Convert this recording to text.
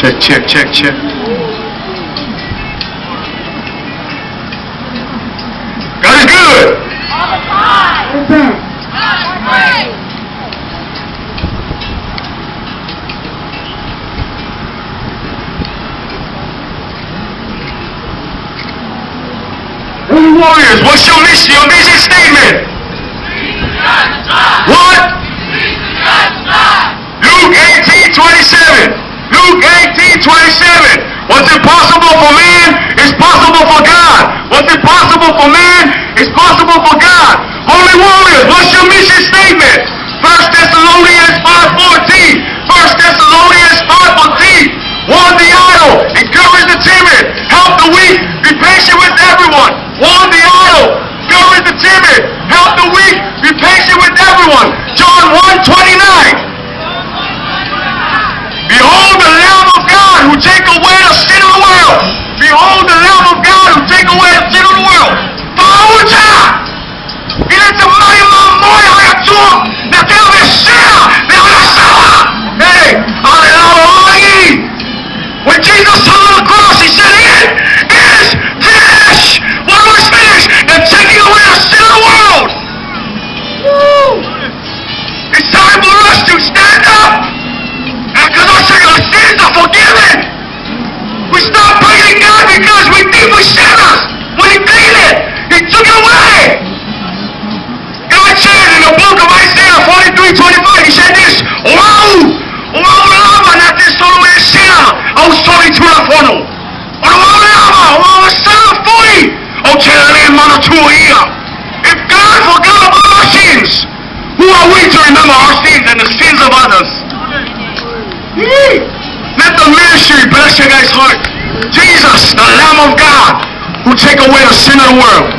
Check, check, check, check. God is good. All the time. God is great. Warriors, what's your mission? Your mission statement? What? Luke 18:27. Luke 18:27. What's impossible for man is possible for God. What's impossible for man is possible for God. Holy warriors, what's your mission statement? 1 Thessalonians 5:14. 1 Thessalonians 5:14. Warn the idle, encourage the timid, help the weak, be patient with everyone. Warn the idle, encourage the timid, help the weak, be patient with everyone. John 1:29. Behold the Lamb of God who take away the sin of the world. Behold the Lamb of God who take away the sin of the world. Pausa! 이랬던 말이면 뭐야 좀 나 때문에 싫어 내가 싸워. Hey, hallelujah! When Jesus hung on the cross, he said, "It is finished." What was finished? And taking away the sin of the world. Woo! It's time for us to stand up. And because our sins are forgiven, we stop praising God because we think we sinners. When He did it, He took it away. God said in the book of Isaiah 43:25, He said this, 올라오라 나한테 서로 애쓰라 아우소리 주라포노 올라오라 사라포이 어체라네 마나투이야. If God forgot about our sins, who are we to remember our sins and the sins of others? Let the ministry bless your guys' heart. Jesus, the Lamb of God, who take away the sin of the world.